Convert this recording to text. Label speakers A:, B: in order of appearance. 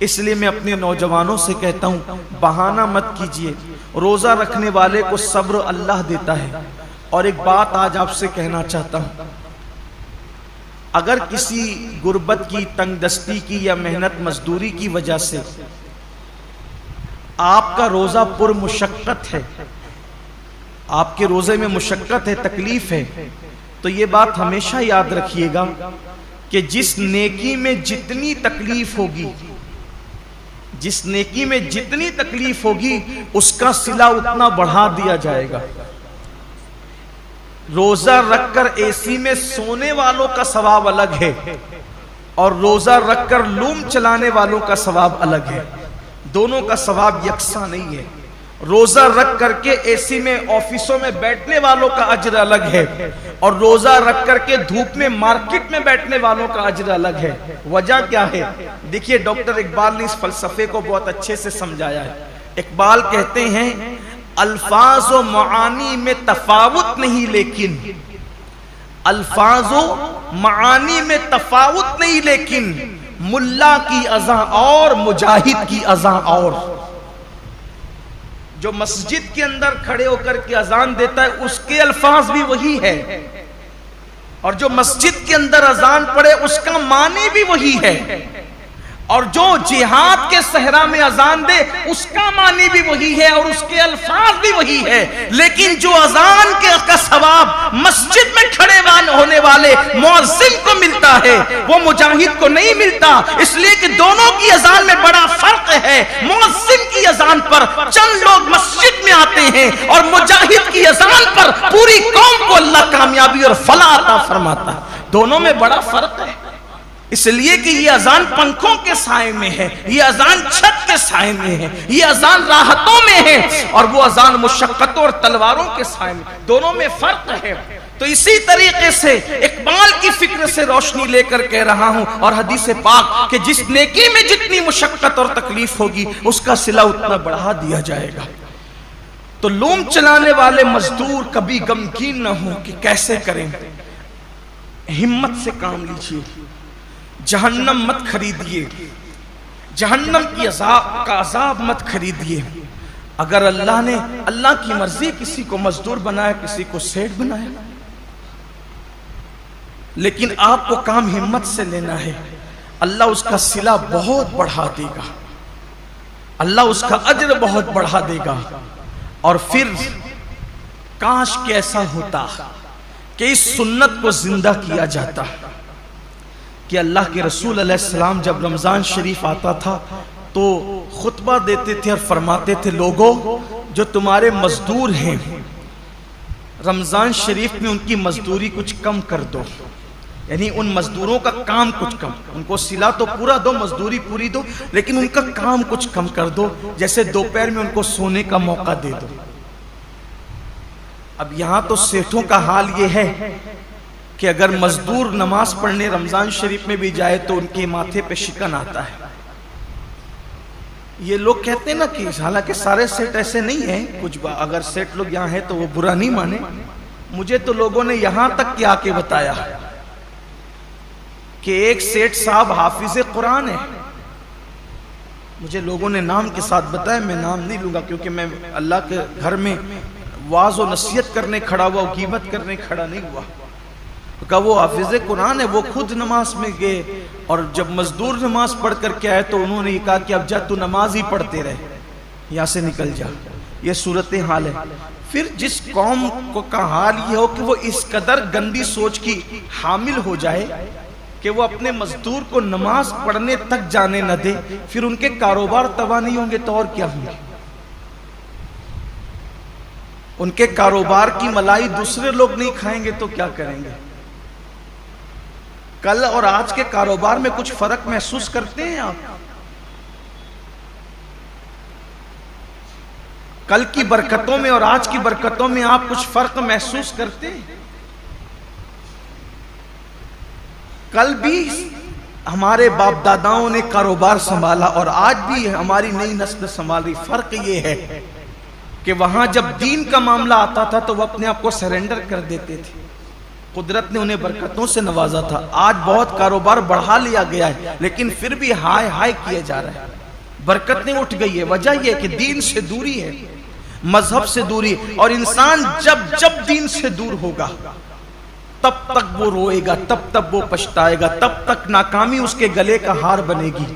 A: इसलिए मैं अपने नौजवानों से कहता हूं, बहाना मत कीजिए। रोजा रखने वाले को सब्र अल्लाह देता है। और एक बात आज आपसे कहना चाहता हूं, अगर किसी गुर्बत की, तंगदस्ती की या मेहनत मजदूरी की वजह से आपका रोजा पुरमुशक्कत है, आपके रोजे में मुशक्कत है, तकलीफ है, तो ये बात हमेशा याद रखिएगा कि जिस नेकी में जितनी तकलीफ होगी, जिस नेकी में जितनी तकलीफ होगी, उसका सिला उतना बढ़ा दिया जाएगा। रोजा रखकर एसी में सोने वालों का सवाब अलग है और रोजा रखकर लूम चलाने वालों का सवाब अलग है। दोनों का सवाब यकसा नहीं है। रोजा रख करके एसी में ऑफिसों में बैठने वालों का अज्र अलग है और रोजा रख करके धूप में मार्केट में बैठने वालों का अज्र अलग है। वजह क्या है? देखिए, डॉक्टर इकबाल ने इस फलसफे को बहुत अच्छे से समझाया है। इकबाल कहते हैं, अल्फाज व मानी में तफावुत नहीं, लेकिन अल्फाज व मानी में तफावुत नहीं, लेकिन मुल्ला की अज़ा और मुजाहिद की अज़ा और। जो मस्जिद के अंदर खड़े होकर के अजान देता है उसके अल्फाज भी वही है, और जो मस्जिद के अंदर अजान पढ़े उसका मानी भी वही है, और जो जिहाद के सहरा में अजान दे उसका मानी भी वही है और उसके अल्फाज भी वही है। लेकिन जो अजान के का सवाब मस्जिद में खड़े होने वाले मुअज्जिन को मिलता है, वो मुजाहिद को नहीं मिलता। इसलिए कि दोनों की अजान में बड़ा फर्क है। मुअज्जिन की अजान पर चंद लोग मस्जिद में आते हैं और मुजाहिद की अजान पर पूरी कौम को अल्लाह कामयाबी और फलाह अता फरमाता है। दोनों में बड़ा फर्क है। इसलिए कि ये अजान पंखों के साए में है, ये अजान छत के साए में है, ये अजान राहतों में है, और वो अजान मुशक्कतों और तलवारों के साए में। दोनों में फर्क है। तो इसी तरीके से इकबाल की फिक्र से रोशनी लेकर कह रहा हूं, और हदीस पाक कि जिस नेकी में जितनी मुशक्कत और तकलीफ होगी उसका सिला उतना बढ़ा दिया जाएगा। तो लूम चलाने वाले मजदूर कभी गमगीन न हो कि कैसे करें। हिम्मत से काम लीजिए, जहन्नम मत खरीदिए, जहन्नम की अजाब का अजाब मत खरीदिए। अगर अल्लाह की मर्जी किसी को मजदूर बनाया, किसी को सेठ बनाया, लेकिन आपको काम हिम्मत से लेना है। अल्लाह उसका सिला बहुत बढ़ा देगा, अल्लाह उसका अज्र बहुत बढ़ा देगा। और फिर काश कि ऐसा होता कि इस सुन्नत को जिंदा किया जाता कि अल्लाह के रसूल अलैहिस्सलाम जब रमज़ान शरीफ आता था तो खुतबा देते थे और फरमाते थे, लोगों जो तुम्हारे मजदूर हैं रमज़ान शरीफ में उनकी मजदूरी कुछ कम कर दो, यानी उन मजदूरों का काम कुछ कम, उनको सिला तो पूरा दो, मजदूरी पूरी दो, लेकिन उनका काम कुछ कम कर दो, जैसे दोपहर में उनको सोने का मौका दे दो। अब यहाँ तो सेठों का हाल ये है कि अगर मजदूर नमाज पढ़ने रमजान शरीफ में भी जाए तो उनके माथे पे शिकन आता है। ये लोग कहते हैं ना कि हालांकि सारे सेठ ऐसे नहीं हैं, कुछ अगर सेठ लोग यहाँ हैं तो वो बुरा नहीं माने। मुझे तो लोगों ने यहाँ तक के आके बताया कि एक सेठ साहब हाफिज कुरान है। मुझे लोगों ने नाम के साथ बताया, मैं नाम नहीं लूंगा क्योंकि मैं अल्लाह के घर में वाज और नसीहत करने खड़ा हुआ, कीमत करने खड़ा नहीं हुआ। तो कहा वो हाफिज कुरान है, वो खुद नमाज में गए और जब मजदूर नमाज पढ़ करके आए तो उन्होंने कहा कि अब जा तू नमाज ही पढ़ते रहे, यहाँ से निकल जा। ये सूरत हाल है। फिर जिस कौम को का हाल ये हो कि वो इस कदर गंदी सोच की हामिल हो जाए कि वो अपने मजदूर को नमाज पढ़ने तक जाने न दे, फिर उनके कारोबार तबाह नहीं होंगे तो और क्या होंगे। उनके कारोबार की मलाई दूसरे लोग नहीं खाएंगे तो क्या करेंगे। कल और आज के कारोबार में कुछ फर्क महसूस करते हैं आप? कल की बरकतों में और आज की बरकतों में आप कुछ फर्क महसूस करते हैं? कल भी हमारे बाप दादाओं ने कारोबार संभाला और आज भी हमारी नई नस्ल संभाल रही। फर्क ये है कि वहां जब दीन का मामला आता था तो वह अपने आप को सरेंडर कर देते थे, कुदरत ने उन्हें बरकतों से नवाजा था। आज बहुत कारोबार बढ़ा लिया गया है लेकिन फिर भी हाय हाय किया जा रहा है। बरकतें उठ गई है। वजह यह कि दीन से दूरी है, मजहब से दूरी। और इंसान जब जब दीन से दूर होगा तब तक वो रोएगा, तब तक वो पछताएगा, तब तक नाकामी उसके गले का हार बनेगी।